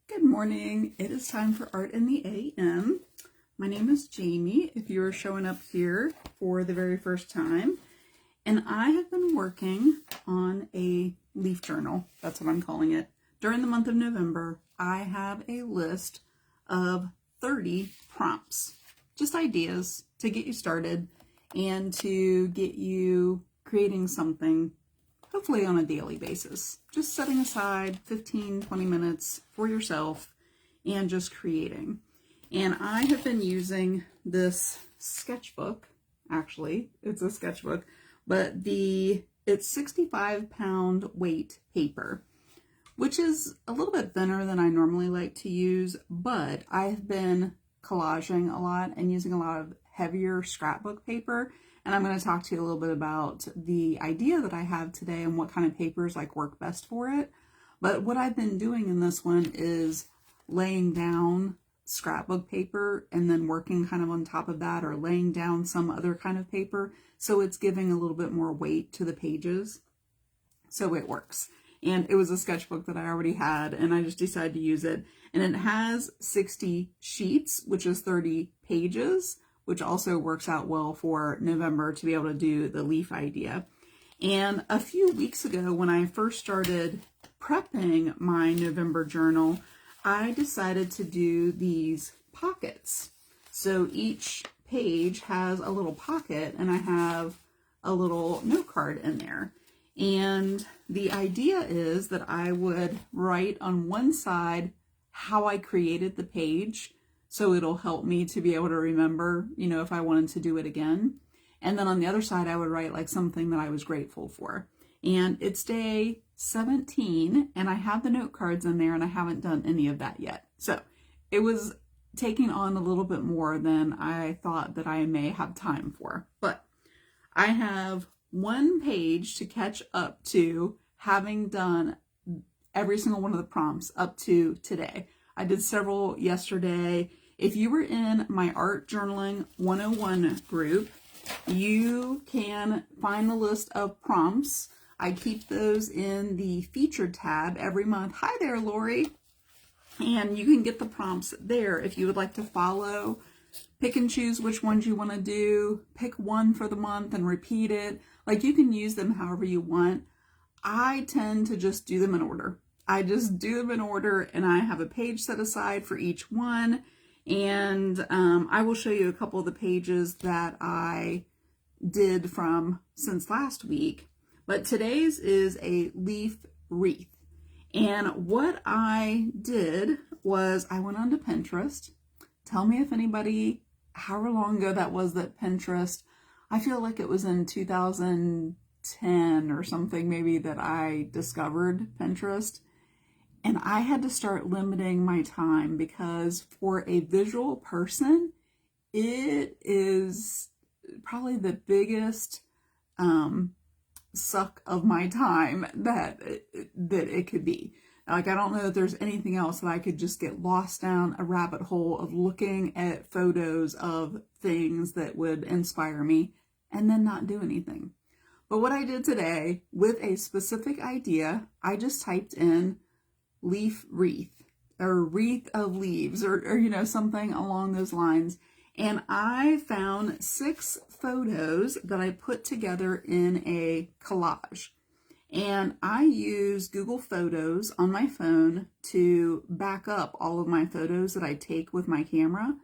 Good morning. It is time for Art in the AM. My name is Jamie, if you are showing up here for the very first time. And I have been working on a leaf journal. That's what I'm calling it. During the month of November, I have a list of 30 prompts. Just ideas to get you started and to get you creating something hopefully on a daily basis. Just setting aside 15-20 minutes for yourself and just creating. And I have been using this sketchbook. Actually, it's a sketchbook, but it's 65-pound weight paper, which is a little bit thinner than I normally like to use, but I've been collaging a lot and using a lot of heavier scrapbook paper. And I'm going to talk to you a little bit about the idea that I have today and what kind of papers work best for it. But what I've been doing in this one is laying down scrapbook paper and then working kind of on top of that, or laying down some other kind of paper. So it's giving a little bit more weight to the pages. So it works. And it was a sketchbook that I already had, and I just decided to use it. And it has 60 sheets, which is 30 pages, which also works out well for November to be able to do the leaf idea. And a few weeks ago, when I first started prepping my November journal, I decided to do these pockets. So each page has a little pocket, and I have a little note card in there. And the idea is that I would write on one side how I created the page, so it'll help me to be able to remember, if I wanted to do it again. And then on the other side, I would write something that I was grateful for. And it's day 17, and I have the note cards in there, and I haven't done any of that yet. So it was taking on a little bit more than I thought that I may have time for. But I have one page to catch up to, having done every single one of the prompts up to today. I did several yesterday. If you were in my Art Journaling 101 group, you can find the list of prompts. I keep those in the featured tab every month. Hi there, Lori. And you can get the prompts there if you would like to follow. Pick and choose which ones you want to do. Pick one for the month and repeat it. You can use them however you want. I tend to just do them in order. I just do them in order, and I have a page set aside for each one. And I will show you a couple of the pages that I did from since last week. But today's is a leaf wreath. And what I did was I went onto Pinterest. Tell me if anybody, however long ago that was, that Pinterest, I feel like it was in 2010 or something maybe that I discovered Pinterest. And I had to start limiting my time, because for a visual person, it is probably the biggest suck of my time that it could be. I don't know that there's anything else that I could just get lost down a rabbit hole of looking at photos of things that would inspire me and then not do anything. But what I did today with a specific idea, I just typed in leaf wreath, or wreath of leaves, or something along those lines. And I found 6 photos that I put together in a collage. And I use Google Photos on my phone to back up all of my photos that I take with my camera.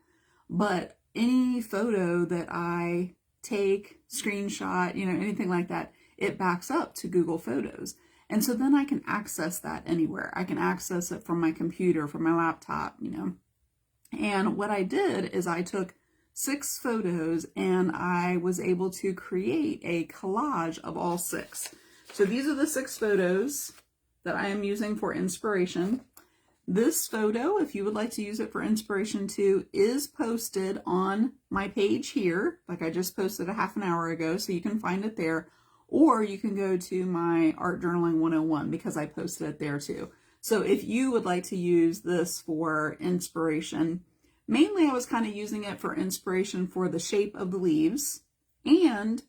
But any photo that I take, screenshot, anything like that, it backs up to Google Photos. And so then I can access that anywhere. I can access it from my computer, from my laptop, And what I did is I took 6 photos, and I was able to create a collage of all 6. So these are the 6 photos that I am using for inspiration. This photo, if you would like to use it for inspiration too, is posted on my page here. I just posted a half an hour ago, so you can find it there. Or you can go to my Art Journaling 101, because I posted it there too. So if you would like to use this for inspiration, mainly I was kind of using it for inspiration for the shape of the leaves. And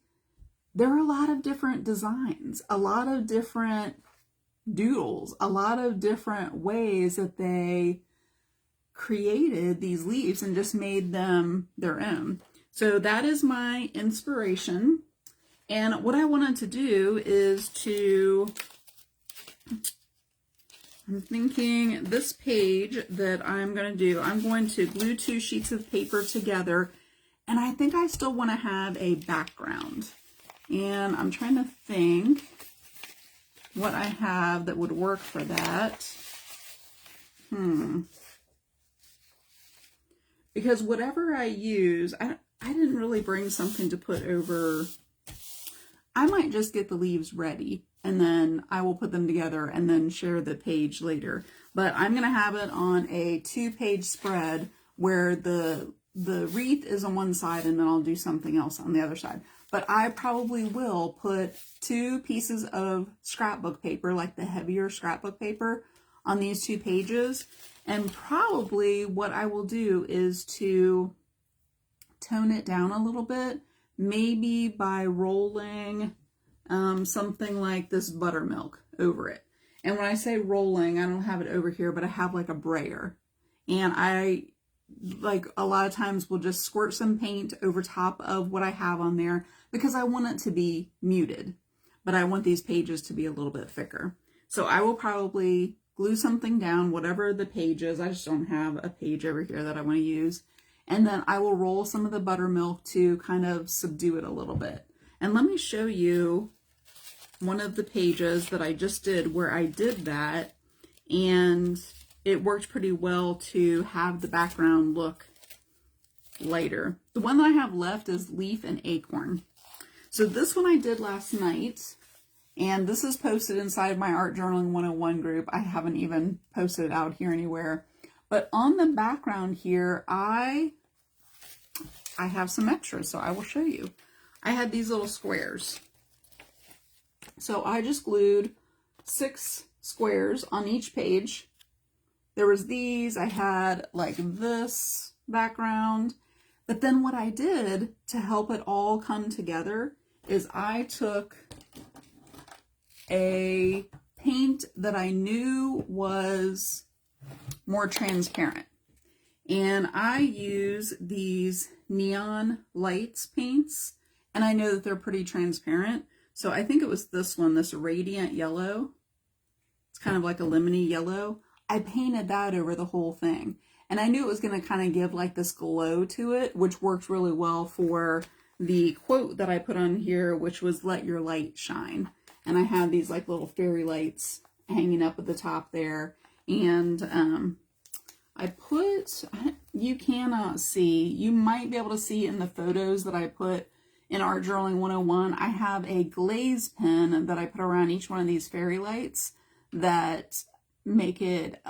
there are a lot of different designs, a lot of different doodles, a lot of different ways that they created these leaves and just made them their own. So that is my inspiration. And what I wanted to do is I'm thinking this page that I'm going to do, I'm going to glue 2 sheets of paper together, and I think I still want to have a background. And I'm trying to think what I have that would work for that. Because whatever I use, I didn't really bring something to put over. I might just get the leaves ready and then I will put them together and then share the page later. But I'm going to have it on a 2-page spread where the wreath is on one side and then I'll do something else on the other side. But I probably will put 2 pieces of scrapbook paper, like the heavier scrapbook paper, on these 2 pages. And probably what I will do is to tone it down a little bit, maybe by rolling something like this buttermilk over it. And when I say rolling, I don't have it over here, but I have like a brayer. And I, like, a lot of times will just squirt some paint over top of what I have on there because I want it to be muted, but I want these pages to be a little bit thicker. So I will probably glue something down, whatever the page is. I just don't have a page over here that I want to use. And then I will roll some of the buttermilk to kind of subdue it a little bit. And let me show you one of the pages that I just did where I did that, and it worked pretty well to have the background look lighter. The one that I have left is Leaf and Acorn. So this one I did last night, and this is posted inside my Art Journaling 101 group. I haven't even posted it out here anywhere. But on the background here, I have some extras, so I will show you. I had these little squares. So I just glued 6 squares on each page. There was these, I had like this background. But then what I did to help it all come together is I took a paint that I knew was more transparent. And I use these neon lights paints, and I know that they're pretty transparent. So I think it was this one, this radiant yellow. It's kind of like a lemony yellow. I painted that over the whole thing. And I knew it was going to kind of give like this glow to it, which worked really well for the quote that I put on here, which was "Let your light shine." And I had these like little fairy lights hanging up at the top there. And I put, you cannot see, you might be able to see in the photos that I put in Art Journaling 101, I have a glaze pen that I put around each one of these fairy lights that make it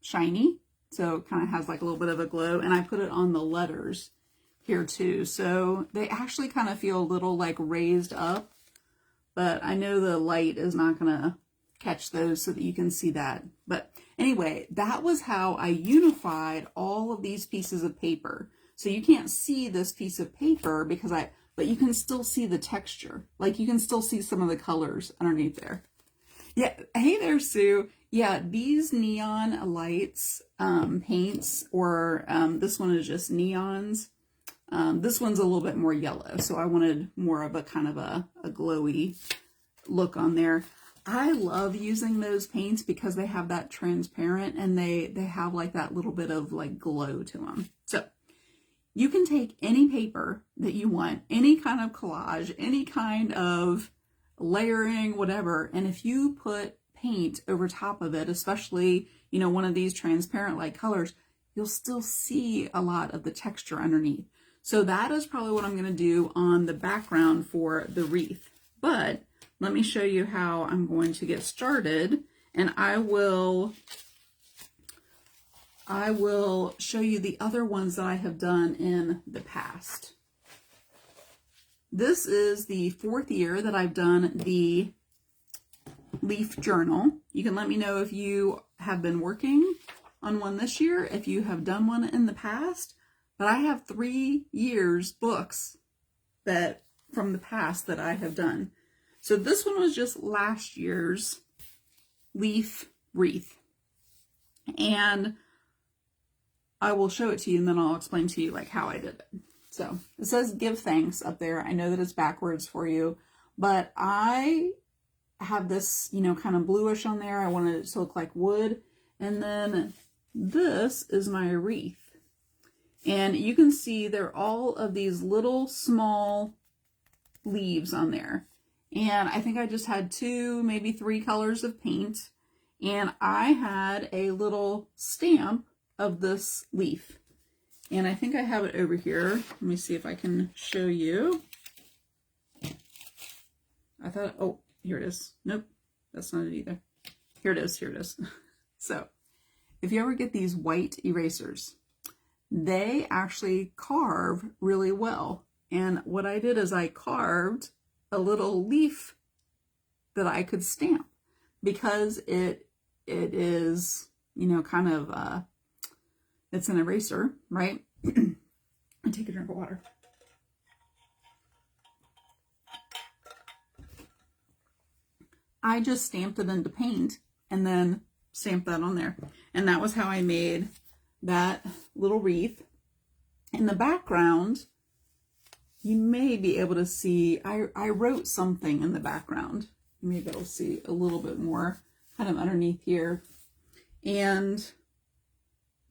shiny. So it kind of has like a little bit of a glow. And I put it on the letters here too. So they actually kind of feel a little like raised up. But I know the light is not going to catch those so that you can see that. But anyway, that was how I unified all of these pieces of paper. So you can't see this piece of paper because but you can still see the texture. Like you can still see some of the colors underneath there. Yeah, hey there, Sue. Yeah, these neon lights, paints, or this one is just neons. This one's a little bit more yellow, so I wanted more of a kind of a glowy look on there. I love using those paints because they have that transparent and they have like that little bit of like glow to them. So you can take any paper that you want, any kind of collage, any kind of layering, whatever, and if you put paint over top of it, especially, you know, one of these transparent light colors, you'll still see a lot of the texture underneath. So that is probably what I'm going to do on the background for the wreath. But let me show you how I'm going to get started, and I will show you the other ones that I have done in the past. This is the 4th year that I've done the leaf journal. You can let me know if you have been working on one this year, if you have done one in the past. But I have 3 years books that from the past that I have done. So this one was just last year's leaf wreath. And I will show it to you and then I'll explain to you like how I did it. So it says give thanks up there. I know that it's backwards for you, but I have this, you know, kind of bluish on there. I wanted it to look like wood. And then this is my wreath. And you can see there are all of these little small leaves on there. And I think I just had 2, maybe 3 colors of paint. And I had a little stamp of this leaf. And I think I have it over here. Let me see if I can show you. I thought, oh, here it is. Nope, that's not it either. Here it is, here it is. So, if you ever get these white erasers, they actually carve really well. And what I did is I carved a little leaf that I could stamp because it is, you know, kind of, it's an eraser, right? I take a drink of water. I just stamped it into paint and then stamped that on there. And that was how I made that little wreath. In the background, you may be able to see, I wrote something in the background. You may be able to see a little bit more kind of underneath here. And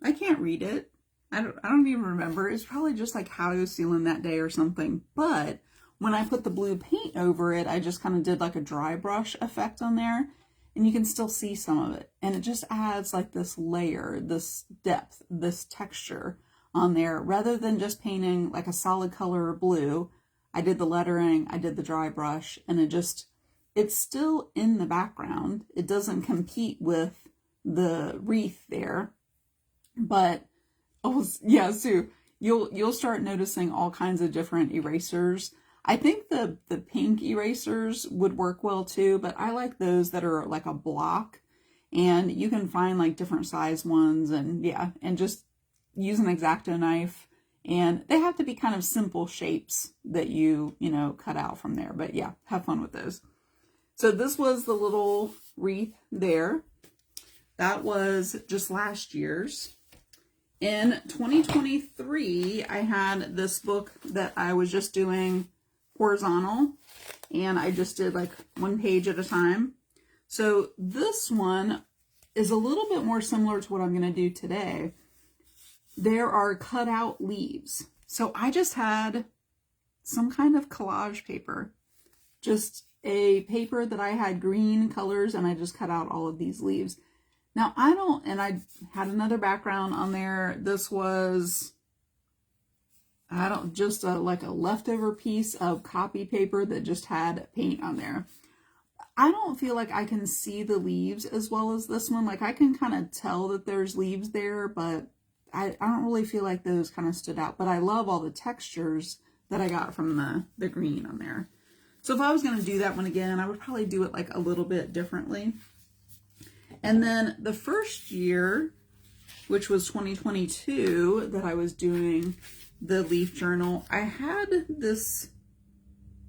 I can't read it. I don't even remember. It's probably just like how I was feeling that day or something. But when I put the blue paint over it, I just kind of did like a dry brush effect on there. And you can still see some of it. And it just adds like this layer, this depth, this texture on there. Rather than just painting like a solid color blue, I did the lettering, I did the dry brush, and it's still in the background. It doesn't compete with the wreath there. But, oh yeah, Sue, you'll start noticing all kinds of different erasers. I think the pink erasers would work well too, but I like those that are like a block, and you can find like different size ones, and yeah, and just use an X-Acto knife, and they have to be kind of simple shapes that you know, cut out from there, but yeah, have fun with those. So this was the little wreath there. That was just last year's. In 2023, I had this book that I was just doing horizontal, and I just did like 1 page at a time. So this one is a little bit more similar to what I'm going to do today. There are cut out leaves. So I just had some kind of collage paper, just a paper that I had green colors, and I just cut out all of these leaves. Now and I had another background on there. This was, just like a leftover piece of copy paper that just had paint on there. I don't feel like I can see the leaves as well as this one. Like I can kind of tell that there's leaves there, but I don't really feel like those kind of stood out. But I love all the textures that I got from the green on there. So if I was going to do that one again, I would probably do it like a little bit differently. And then the first year, which was 2022, that I was doing the leaf journal, I had this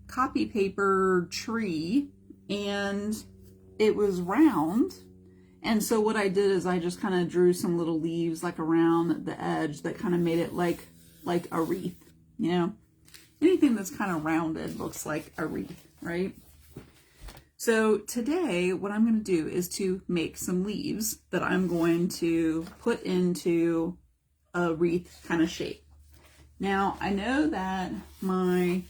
copy paper tree, and it was round. And so what I did is I just kind of drew some little leaves like around the edge that kind of made it like a wreath, you know? Anything that's kind of rounded looks like a wreath, right? So today, what I'm going to do is to make some leaves that I'm going to put into a wreath kind of shape. Now, I know that I'm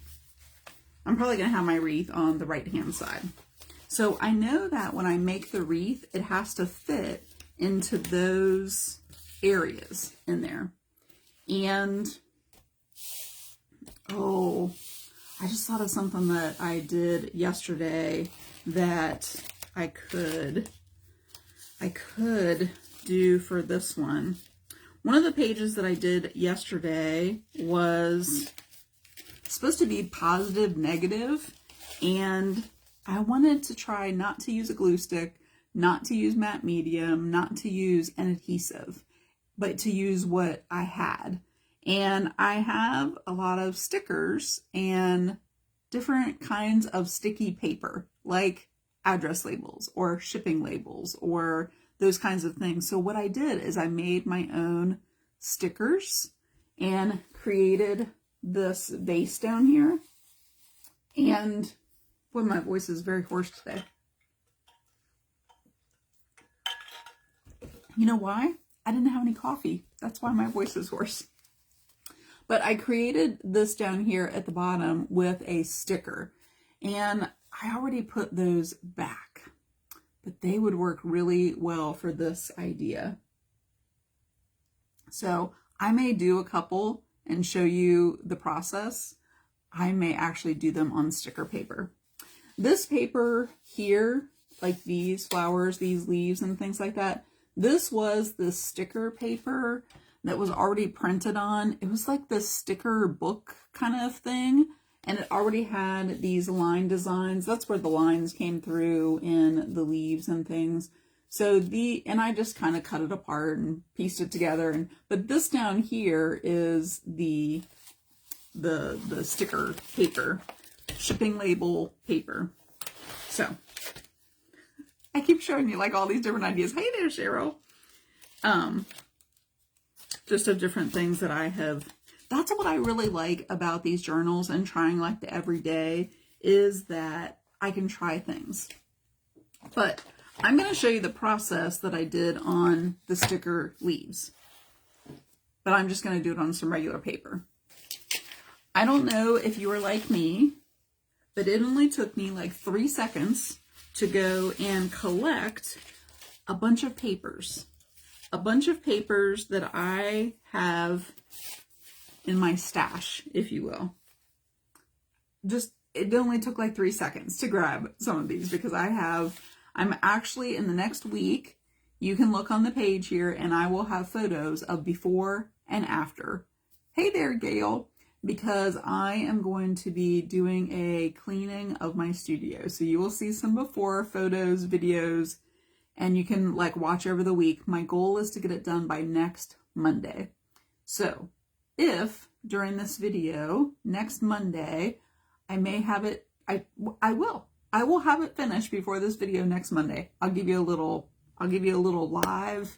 probably going to have my wreath on the right-hand side. So I know that when I make the wreath, it has to fit into those areas in there. And, oh, I just thought of something that I did yesterday that I could do for this one. One of the pages that I did yesterday was supposed to be positive, negative, and I wanted to try not to use a glue stick, not to use matte medium, not to use an adhesive, but to use what I had. And I have a lot of stickers and different kinds of sticky paper, like address labels or shipping labels or those kinds of things. So what I did is I made my own stickers and created this base down here. And boy, my voice is very hoarse today. You know why? I didn't have any coffee. That's why my voice is hoarse. But I created this down here at the bottom with a sticker. And I already put those back. But they would work really well for this idea. So I may do a couple and show you the process. I may actually do them on sticker paper. This paper here, like these flowers, these leaves and things like that, this was the sticker paper that was already printed on. It was like the sticker book kind of thing. And it already had these line designs. That's where the lines came through in the leaves and things. So and I just kind of cut it apart and pieced it together. But this down here is the sticker paper, shipping label paper. So I keep showing you like all these different ideas. Hey there, Cheryl. Just of different things that I have. That's what I really like about these journals and trying like the everyday is that I can try things. But I'm going to show you the process that I did on the sticker leaves. But I'm just going to do it on some regular paper. I don't know if you are like me, but it only took me like 3 seconds to go and collect a bunch of papers. A bunch of papers that I have in my stash, if you will. It only took like 3 seconds to grab some of these because I'm actually in the next week, you can look on the page here and I will have photos of before and after. Hey there, Gail, because I am going to be doing a cleaning of my studio. So you will see some before photos, videos, and you can like watch over the week. My goal is to get it done by next Monday. So if during this video next Monday, I may have it, I will have it finished before this video next Monday. I'll give you a little live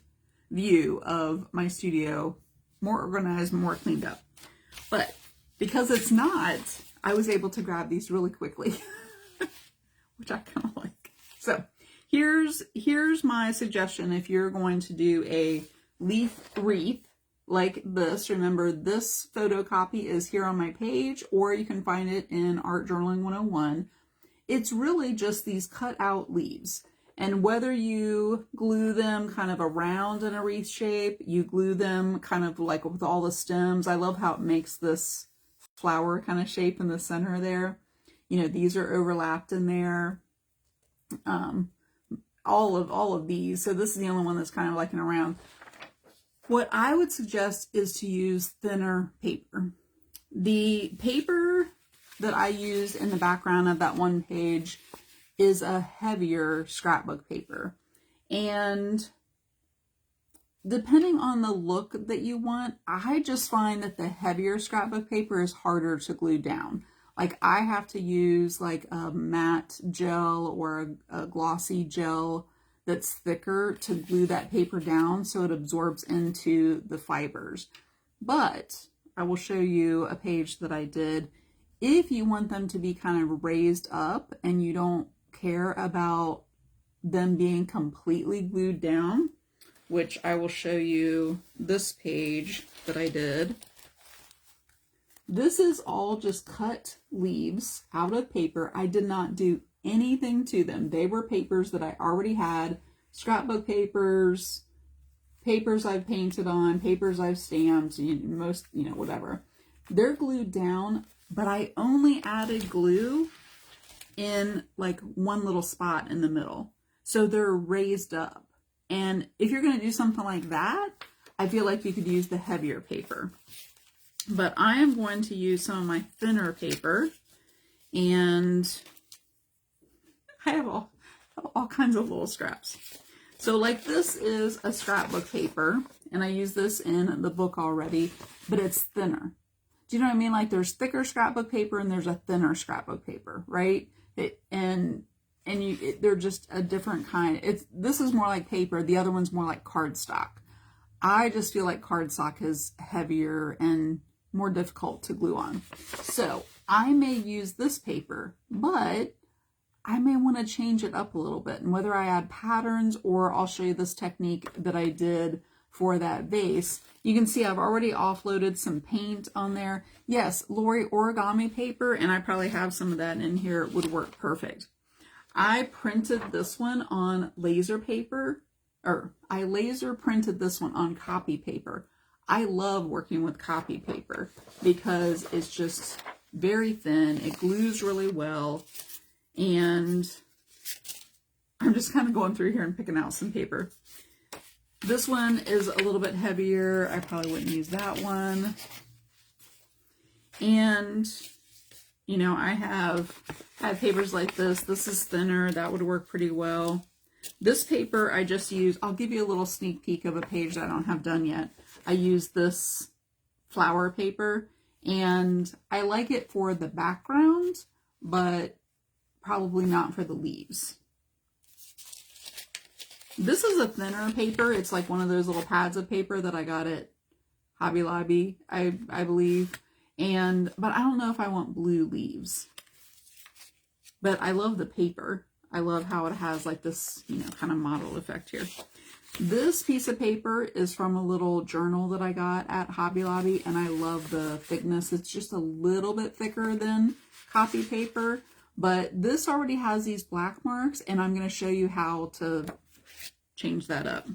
view of my studio, more organized, more cleaned up. But because it's not, I was able to grab these really quickly, which I kind of like. So here's my suggestion if you're going to do a leaf wreath like this. Remember, this photocopy is here on my page, or you can find it in Art Journaling 101. It's really just these cut out leaves. And whether you glue them kind of around in a wreath shape, you glue them kind of like with all the stems. I love how it makes this flower kind of shape in the center there. You know, these are overlapped in there. All of these. So this is the only one that's kind of like an around. What I would suggest is to use thinner paper. The paper that I used in the background of that one page is a heavier scrapbook paper. And depending on the look that you want, I just find that the heavier scrapbook paper is harder to glue down. Like I have to use like a matte gel or a glossy gel that's thicker to glue that paper down so it absorbs into the fibers. But I will show you a page that I did. If you want them to be kind of raised up and you don't care about them being completely glued down, which I will show you this page that I did. This is all just cut leaves out of paper. I did not do anything to them. They were papers that I already had, scrapbook papers, papers I've painted on, papers I've stamped, whatever. They're glued down, but I only added glue in like one little spot in the middle. So they're raised up. And if you're going to do something like that, I feel like you could use the heavier paper. But I am going to use some of my thinner paper, and I have all kinds of little scraps. So like this is a scrapbook paper, and I use this in the book already, but it's thinner. Do you know what I mean? Like there's thicker scrapbook paper and there's a thinner scrapbook paper, right? And and they're just a different kind. This is more like paper. The other one's more like cardstock. I just feel like cardstock is heavier and more difficult to glue on. So I may use this paper, but I may want to change it up a little bit. And whether I add patterns or I'll show you this technique that I did for that vase. You can see I've already offloaded some paint on there. Yes, Lori, origami paper, and I probably have some of that in here, would work perfect. I printed this one on laser paper, or I laser printed this one on copy paper. I love working with copy paper because it's just very thin. It glues really well. And I'm just kind of going through here and picking out some paper. This one is a little bit heavier. I probably wouldn't use that one. And, you know, I have papers like this. This is thinner. That would work pretty well. This paper I just use, I'll give you a little sneak peek of a page that I don't have done yet. I use this flower paper, and I like it for the background, but probably not for the leaves. This is a thinner paper. It's like one of those little pads of paper that I got at Hobby Lobby, I believe. But I don't know if I want blue leaves. But I love the paper. I love how it has like this, you know, kind of model effect here. This piece of paper is from a little journal that I got at Hobby Lobby, and I love the thickness. It's just a little bit thicker than copy paper, but this already has these black marks, and I'm going to show you how to change that up.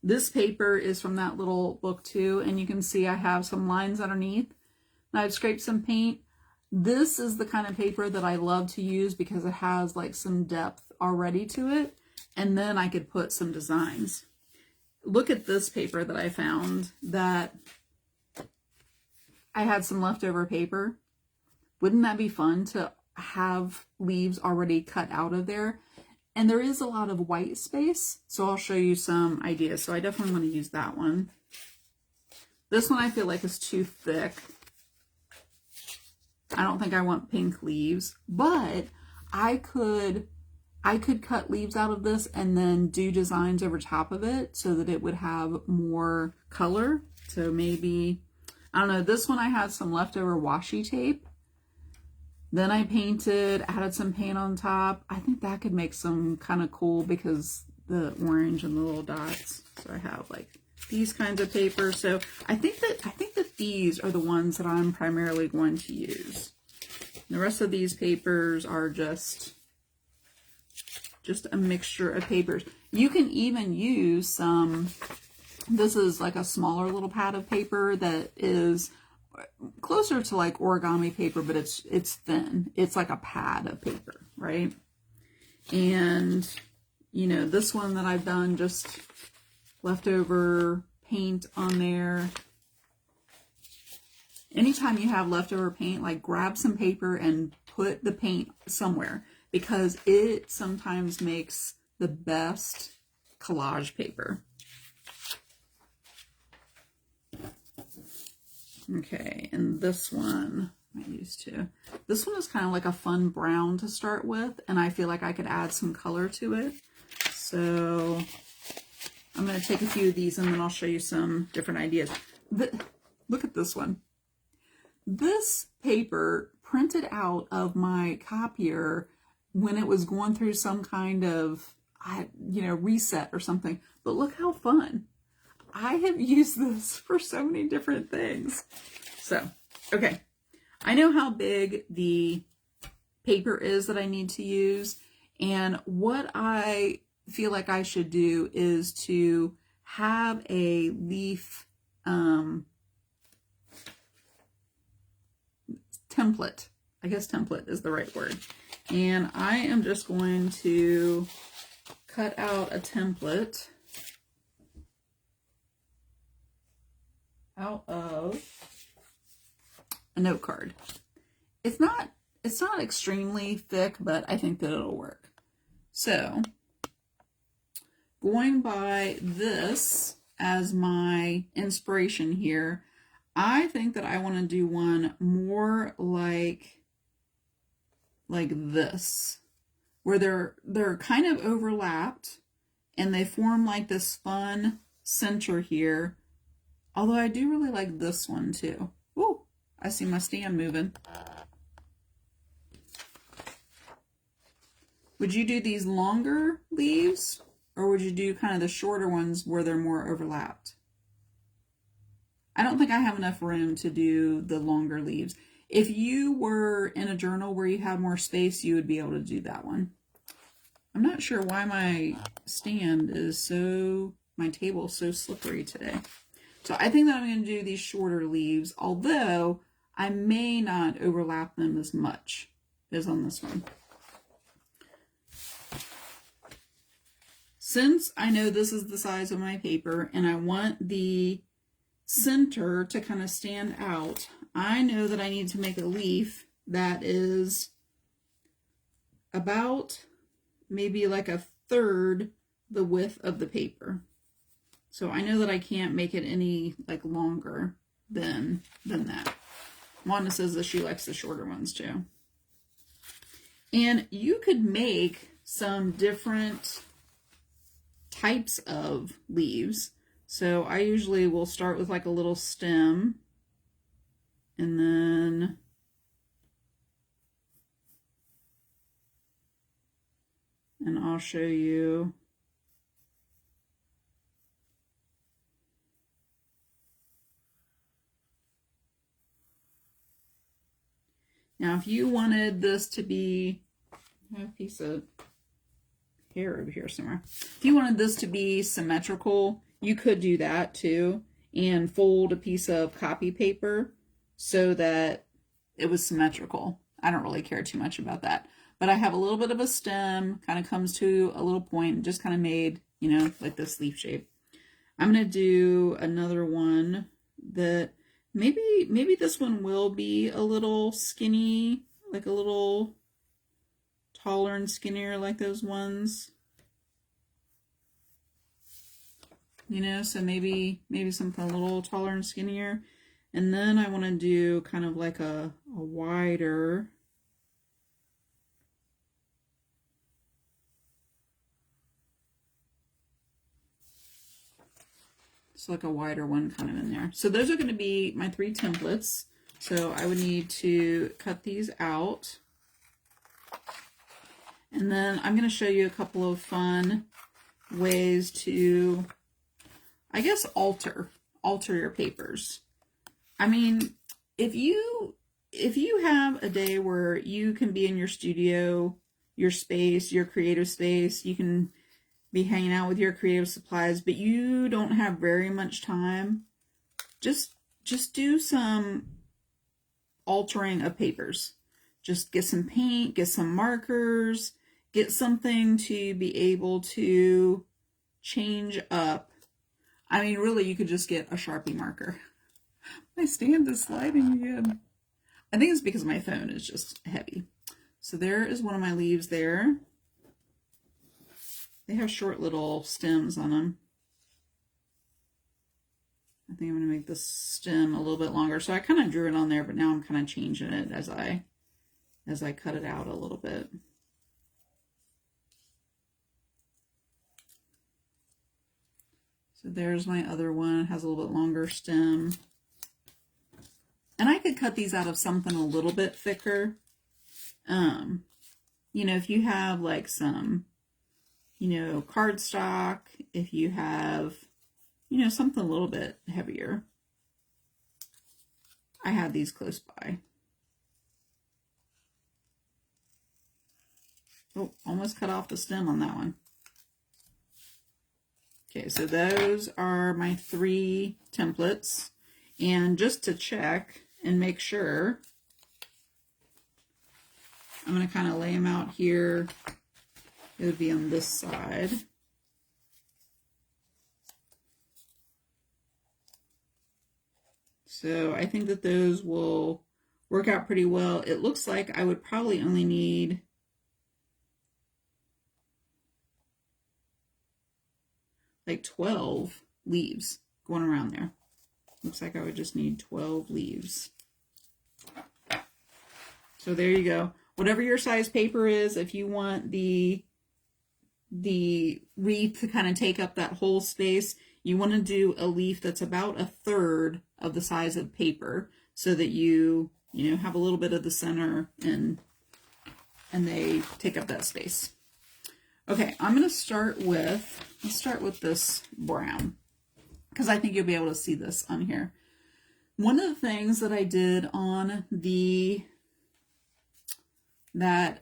This paper is from that little book too, and you can see I have some lines underneath. And I've scraped some paint. This is the kind of paper that I love to use because it has like some depth already to it, and then I could put some designs. Look at this paper that I found that I had some leftover paper. Wouldn't that be fun to have leaves already cut out of there? And there is a lot of white space, so I'll show you some ideas. So I definitely want to use that one. This one I feel like is too thick. I don't think I want pink leaves, but I could cut leaves out of this and then do designs over top of it so that it would have more color. So maybe, I don't know, this one I had some leftover washi tape. Then I painted, added some paint on top. I think that could make some kind of cool because the orange and the little dots. So I have like these kinds of papers. So I think that these are the ones that I'm primarily going to use. The rest of these papers are just a mixture of papers. You can even use some, this is like a smaller little pad of paper that is closer to like origami paper, but it's thin. It's like a pad of paper, right? And, you know, this one that I've done, just leftover paint on there. Anytime you have leftover paint, like grab some paper and put the paint somewhere, because it sometimes makes the best collage paper. Okay, and this one I used to. This one is kind of like a fun brown to start with, and I feel like I could add some color to it. So I'm going to take a few of these and then I'll show you some different ideas. Look at this one. This paper printed out of my copier when it was going through some kind of, reset or something. But look how fun. I have used this for so many different things. So, okay. I know how big the paper is that I need to use. And what I feel like I should do is to have a leaf template. I guess template is the right word. And I am just going to cut out a template out of a note card. It's not extremely thick, but I think that it'll work. So, going by this as my inspiration here, I think that I want to do one more like this, where they're kind of overlapped and they form like this fun center here. Although I do really like this one too. Ooh, I see my stand moving. Would you do these longer leaves, or would you do kind of the shorter ones where they're more overlapped? I don't think I have enough room to do the longer leaves. If you were in a journal where you had more space, you would be able to do that one. I'm not sure why my stand is so, my table is so slippery today. So I think that I'm going to do these shorter leaves, although I may not overlap them as much as on this one. Since I know this is the size of my paper and I want the center to kind of stand out, I know that I need to make a leaf that is about maybe like a third the width of the paper. So I know that I can't make it any like longer than that. Wanda says that she likes the shorter ones too. And you could make some different types of leaves. So I usually will start with like a little stem, and then I'll show you. Now, if you wanted this to be, I have a piece of hair over here somewhere. If you wanted this to be symmetrical, you could do that too, and fold a piece of copy paper so that it was symmetrical. I don't really care too much about that. But I have a little bit of a stem, kind of comes to a little point, and just kind of made, you know, like this leaf shape. I'm going to do another one that maybe this one will be a little skinny, like a little taller and skinnier like those ones. You know, so maybe something a little taller and skinnier. And then I want to do kind of like a wider, so like a wider one kind of in there. So those are going to be my 3 templates. So I would need to cut these out. And then I'm going to show you a couple of fun ways to, I guess, alter your papers. I mean, if you have a day where you can be in your studio, your space, your creative space, you can be hanging out with your creative supplies, but you don't have very much time, just do some altering of papers. Just get some paint, get some markers, get something to be able to change up. I mean, really, you could just get a Sharpie marker. My stand is sliding again. I think it's because my phone is just heavy. So there is one of my leaves there. They have short little stems on them. I think I'm going to make this stem a little bit longer. So I kind of drew it on there, but now I'm kind of changing it as I cut it out a little bit. So there's my other one. It has a little bit longer stem. And I could cut these out of something a little bit thicker. You know, if you have like some, you know, cardstock, if you have, you know, something a little bit heavier. I have these close by. Oh, almost cut off the stem on that one. Okay, so those are my 3 templates. And just to check and make sure, I'm going to kind of lay them out here. It would be on this side. So I think that those will work out pretty well. It looks like I would probably only need like 12 leaves going around there. Looks like I would just need 12 leaves. So there you go. whatever your size paper is, if you want the wreath to kind of take up that whole space, you want to do a leaf that's about a third of the size of the paper, so that you have a little bit of the center and they take up that space. Okay, I'm going to start with, let's start with this brown, because I think you'll be able to see this on here. One of the things that I did on that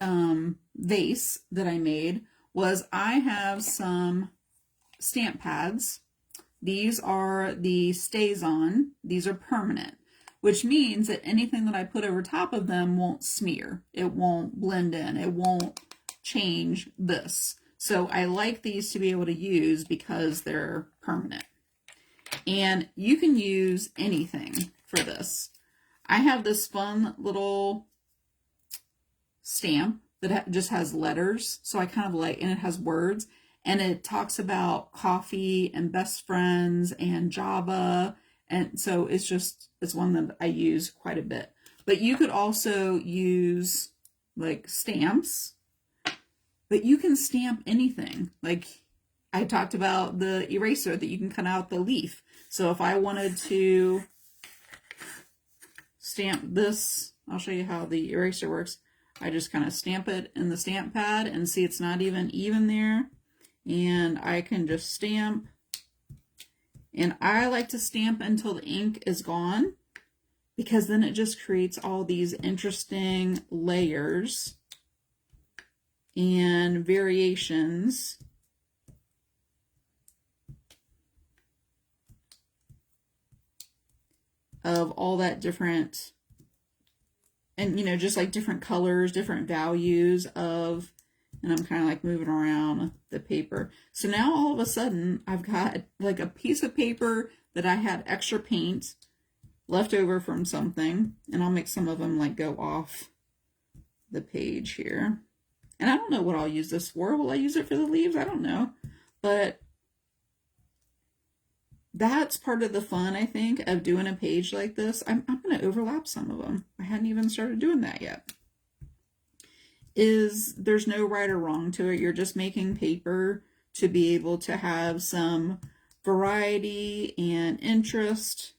vase that I made was I have some stamp pads. These are the stays on. These are permanent, which means that anything that I put over top of them won't smear. It won't blend in. It won't change this. So I like these to be able to use because they're permanent. And you can use anything for this. I have this fun little stamp that just has letters. So I kind of like, and it has words, and it talks about coffee and best friends and Java. And so it's one that I use quite a bit. But you could also use like stamps, but you can stamp anything. Like I talked about the eraser that you can cut out the leaf. So if I wanted to stamp this, I'll show you how the eraser works. I just kind of stamp it in the stamp pad, and see it's not even there. And I can just stamp. And I like to stamp until the ink is gone, because then it just creates all these interesting layers and variations of all that different, and just like different colors, different values of, and I'm kind of like moving around the paper. So now all of a sudden I've got like a piece of paper that I had extra paint left over from something, and I'll make some of them like go off the page here. And I don't know what I'll use this for. Will I use it for the leaves? I don't know. But that's part of the fun, I think, of doing a page like this. I'm going to overlap some of them. I hadn't even started doing that yet. There's no right or wrong to it. You're just making paper to be able to have some variety and interest.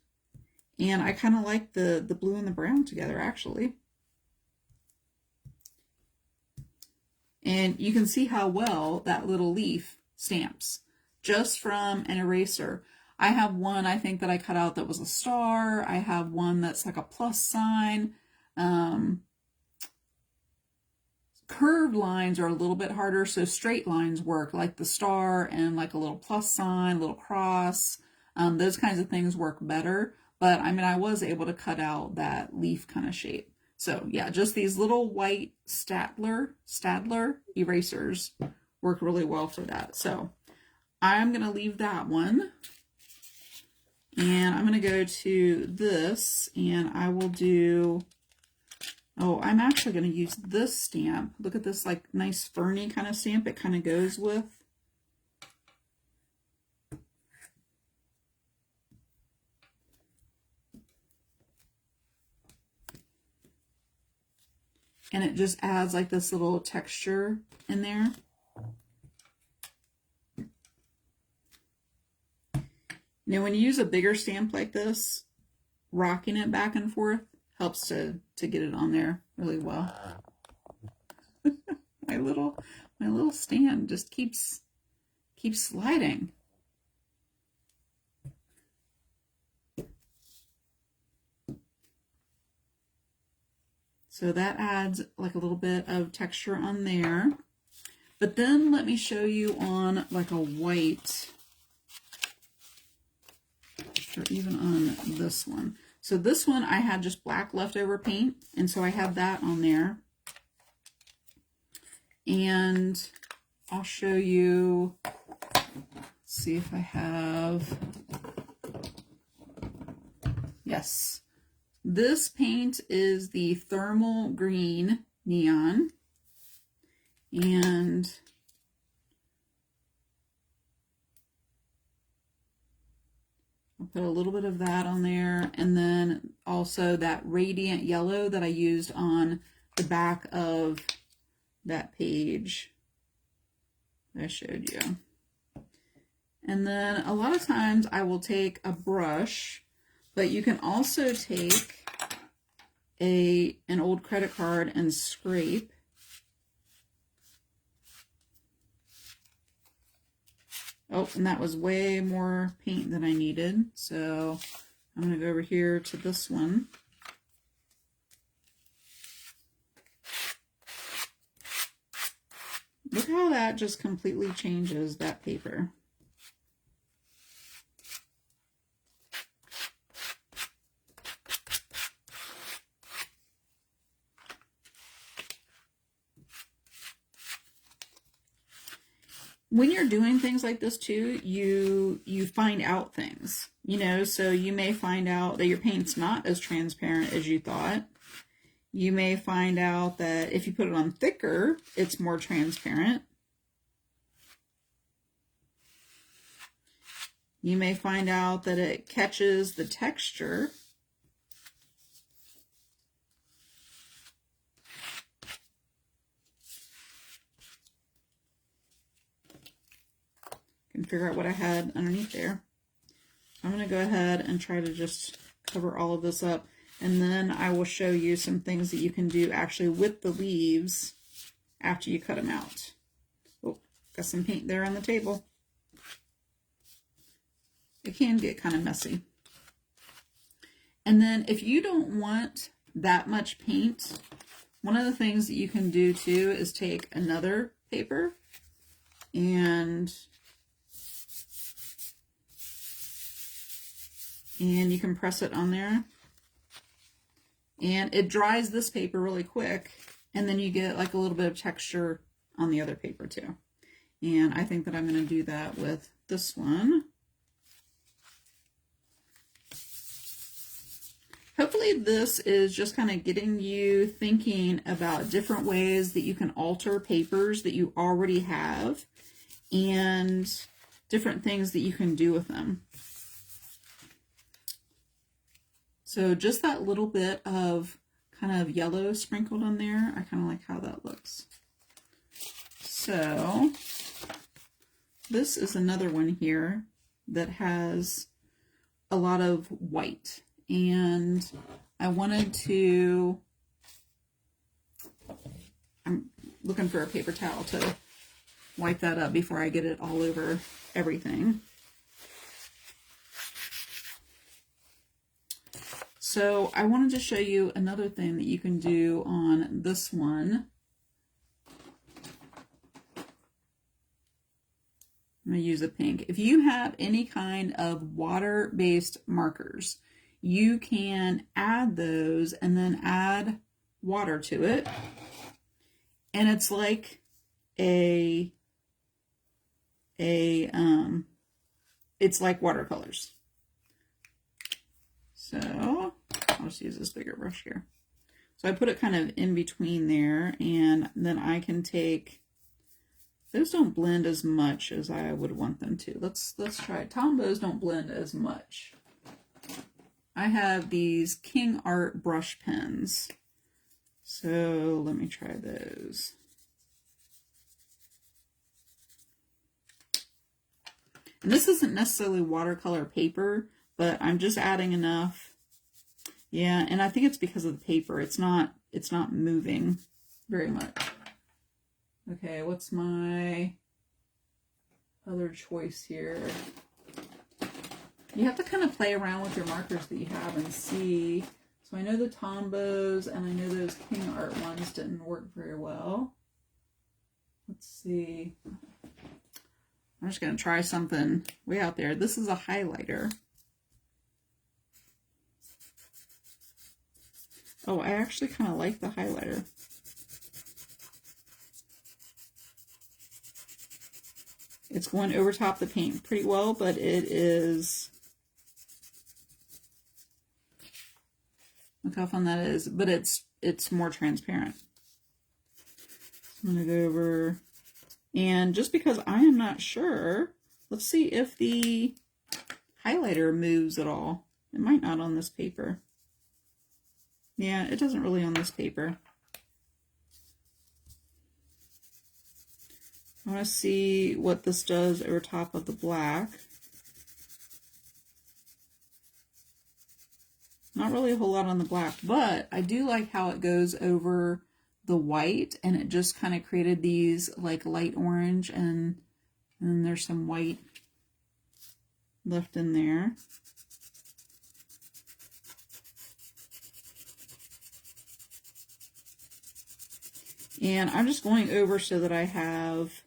And I kind of like the blue and the brown together, actually. And you can see how well that little leaf stamps just from an eraser. I have one, I think, that I cut out that was a star. I have one that's like a plus sign. Curved lines are a little bit harder, so straight lines work, like the star and like a little plus sign, little cross. Those kinds of things work better. But I mean, I was able to cut out that leaf kind of shape. So yeah, just these little white Staedtler erasers work really well for that. So I'm going to leave that one. And I'm going to go to this, and I will do, oh, I'm actually going to use this stamp. Look at this like nice ferny kind of stamp it kind of goes with. And it just adds like this little texture in there. Now, when you use a bigger stamp like this, rocking it back and forth helps to get it on there really well. my little stand just keeps sliding. So that adds like a little bit of texture on there. But then let me show you on like a white, or even on this one. So this one I had just black leftover paint, and so I have that on there. And I'll show you, let's see if I have, yes. This paint is the Thermal Green Neon, and I'll put a little bit of that on there, and then also that Radiant Yellow that I used on the back of that page I showed you. And then a lot of times I will take a brush, but you can also take an old credit card and scrape. Oh, and that was way more paint than I needed. So I'm going to go over here to this one. Look how that just completely changes that paper. When you're doing things like this too, you find out things, you know, so you may find out that your paint's not as transparent as you thought. You may find out that if you put it on thicker, it's more transparent. You may find out that it catches the texture. Can figure out what I had underneath there. I'm going to go ahead and try to just cover all of this up, and then I will show you some things that you can do actually with the leaves after you cut them out. Oh, got some paint there on the table. It can get kind of messy. And then if you don't want that much paint, one of the things that you can do too is take another paper and you can press it on there, and it dries this paper really quick, and then you get like a little bit of texture on the other paper too. And I think that I'm going to do that with this one. Hopefully this is just kind of getting you thinking about different ways that you can alter papers that you already have and different things that you can do with them. So just that little bit of kind of yellow sprinkled on there, I kind of like how that looks. So this is another one here that has a lot of white, and I wanted to, I'm looking for a paper towel to wipe that up before I get it all over everything. So I wanted to show you another thing that you can do on this one. I'm going to use a pink. If you have any kind of water-based markers, you can add those and then add water to it. And it's like it's like watercolors. So I'll just use this bigger brush here. So I put it kind of in between there, and then I can take, those don't blend as much as I would want them to. Let's try it. Tombows don't blend as much. I have these King Art brush pens. So let me try those. And this isn't necessarily watercolor paper, but I'm just adding enough. Yeah, and I think it's because of the paper. It's not moving very much. Okay, what's my other choice here? You have to kind of play around with your markers that you have and see. So I know the Tombows and I know those King Art ones didn't work very well. Let's see. I'm just going to try something way out there. This is a highlighter. Oh, I actually kind of like the highlighter. It's going over top the paint pretty well, but it is, look how fun that is, but it's more transparent. I'm going to go over, and just because I am not sure, let's see if the highlighter moves at all. It might not on this paper. Yeah, it doesn't really on this paper. I want to see what this does over top of the black. Not really a whole lot on the black, but I do like how it goes over the white, and it just kind of created these like light orange, and then there's some white left in there. And I'm just going over so that I have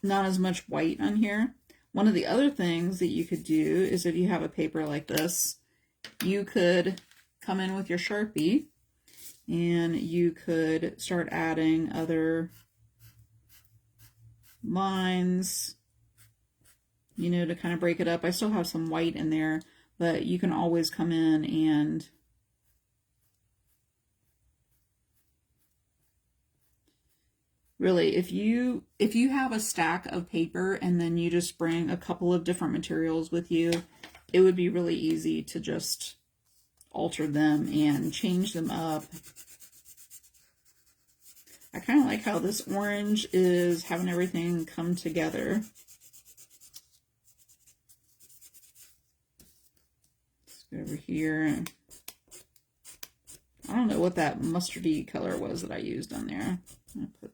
not as much white on here. One of the other things that you could do is, if you have a paper like this, you could come in with your Sharpie and you could start adding other lines, you know, to kind of break it up. I still have some white in there, but you can always come in and really, if you have a stack of paper and then you just bring a couple of different materials with you, it would be really easy to just alter them and change them up. I kind of like how this orange is having everything come together. Let's go over here. I don't know what that mustardy color was that I used on there. I'm gonna put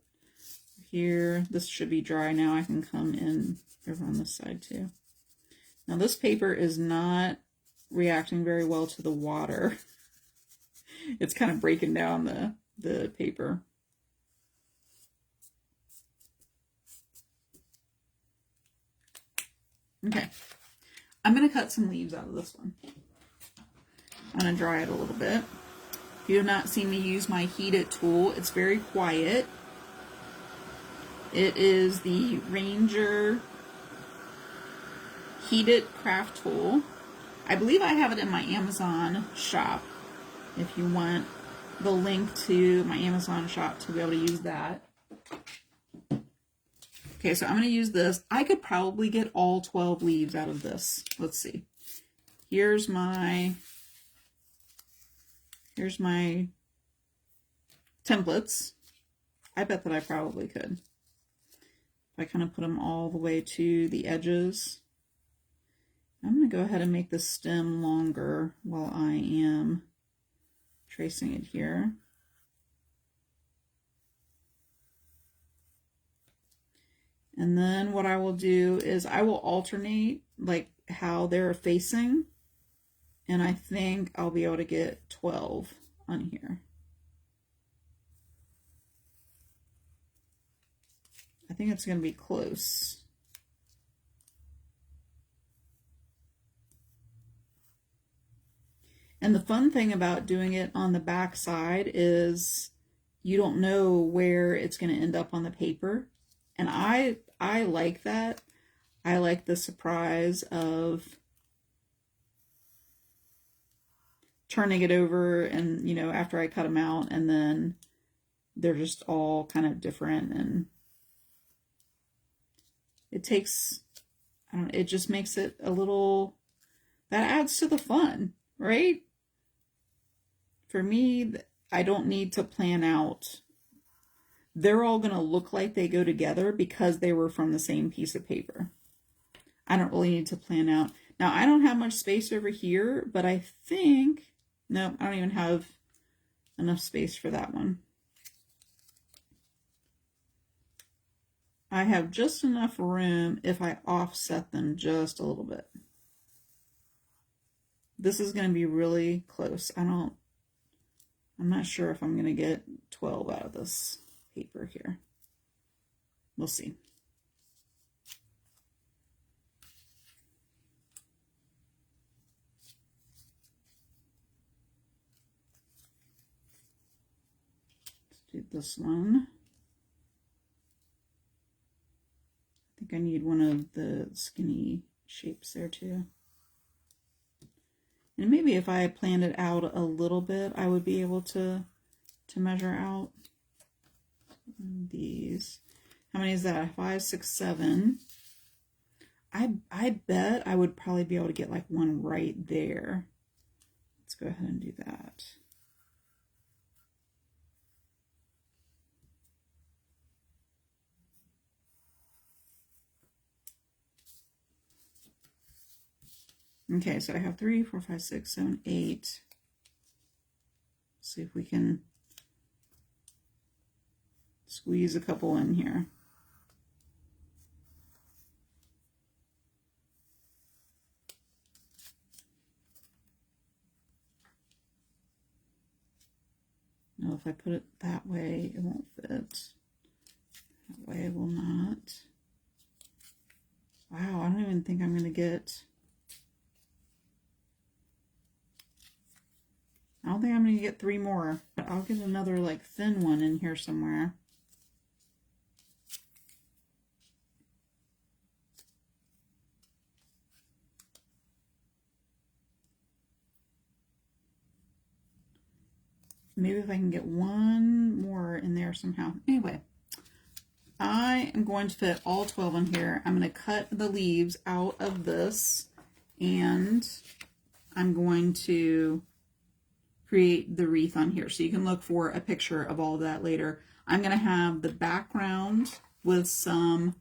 here. This should be dry now. I can come in over on this side too. Now this paper is not reacting very well to the water. It's kind of breaking down the paper. Okay, I'm going to cut some leaves out of this one. I'm going to dry it a little bit. If you have not seen me use my Heat It tool, it's very quiet. It is the Ranger Heat It craft tool. I believe I have it in my Amazon shop. If you want the link to my Amazon shop to be able to use that. Okay, so I'm going to use this. I could probably get all 12 leaves out of this. Let's see. Here's my templates. I bet that I probably could. If I kind of put them all the way to the edges. I'm going to go ahead and make the stem longer while I am tracing it here. And then what I will do is I will alternate like how they're facing. And I think I'll be able to get 12 on here. I think it's going to be close. And the fun thing about doing it on the back side is you don't know where it's going to end up on the paper. And I like that. I like the surprise of turning it over and, you know, after I cut them out, and then they're just all kind of different, and it takes, I don't know, it just makes it a little, that adds to the fun, right? For me, I don't need to plan out. They're all going to look like they go together because they were from the same piece of paper. I don't really need to plan out. Now, I don't have much space over here, but I think, no, I don't even have enough space for that one. I have just enough room if I offset them just a little bit. This is going to be really close. I'm not sure if I'm going to get 12 out of this paper here. We'll see. Let's do this one. I think I need one of the skinny shapes there too. And maybe if I planned it out a little bit, I would be able to measure out these. How many is that? 5, 6, 7. I bet I would probably be able to get like one right there. Let's go ahead and do that. Okay, so I have 3, 4, 5, 6, 7, 8. See if we can squeeze a couple in here. No, if I put it that way, it won't fit. That way it will not. Wow, I don't even think I'm going to get... I don't think I'm going to get 3 more. But I'll get another like thin one in here somewhere. Maybe if I can get one more in there somehow. Anyway, I am going to fit all 12 in here. I'm going to cut the leaves out of this, and I'm going to create the wreath on here. So you can look for a picture of all of that later. I'm going to have the background with some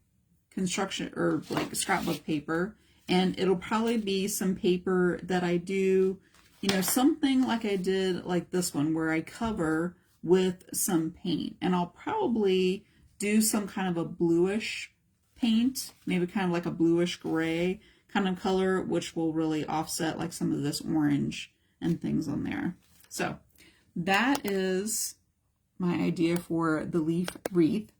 construction or like scrapbook paper, and it'll probably be some paper that I do, you know, something like I did like this one where I cover with some paint, and I'll probably do some kind of a bluish paint, maybe kind of like a bluish gray kind of color, which will really offset like some of this orange and things on there. So that is my idea for the leaf wreath,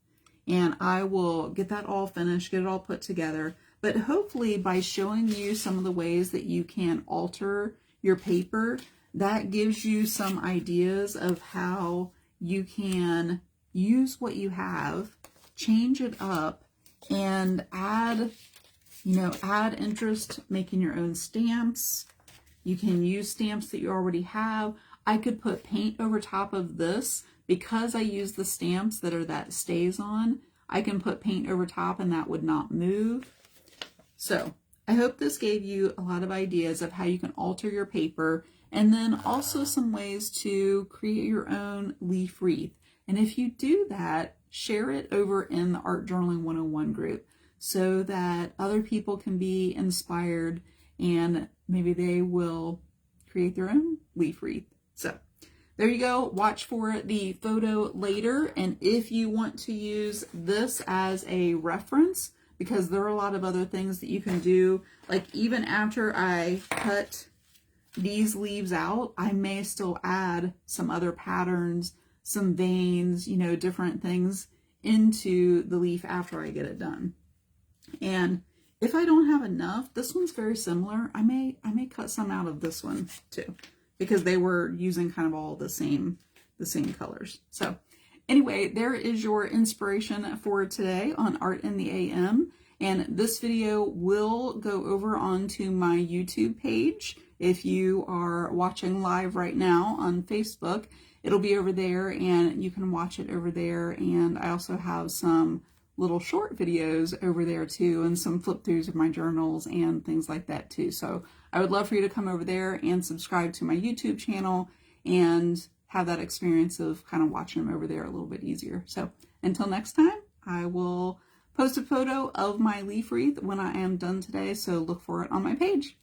and I will get that all finished, get it all put together. But hopefully by showing you some of the ways that you can alter your paper, that gives you some ideas of how you can use what you have, change it up, and add, you know, add interest making your own stamps. You can use stamps that you already have. I could put paint over top of this because I use the stamps that stays on. I can put paint over top and that would not move. So I hope this gave you a lot of ideas of how you can alter your paper, and then also some ways to create your own leaf wreath. And if you do that, share it over in the Art Journaling 101 group so that other people can be inspired and maybe they will create their own leaf wreath. So there you go. Watch for the photo later. And if you want to use this as a reference, because there are a lot of other things that you can do, like even after I cut these leaves out, I may still add some other patterns, some veins, you know, different things into the leaf after I get it done. And if I don't have enough, this one's very similar. I may cut some out of this one too, because they were using kind of all the same colors. So anyway, there is your inspiration for today on Art in the AM. And this video will go over onto my YouTube page. If you are watching live right now on Facebook, it'll be over there and you can watch it over there. And I also have some little short videos over there too, and some flip throughs of my journals and things like that too. So I would love for you to come over there and subscribe to my YouTube channel and have that experience of kind of watching them over there a little bit easier. So until next time, I will post a photo of my leaf wreath when I am done today. So look for it on my page.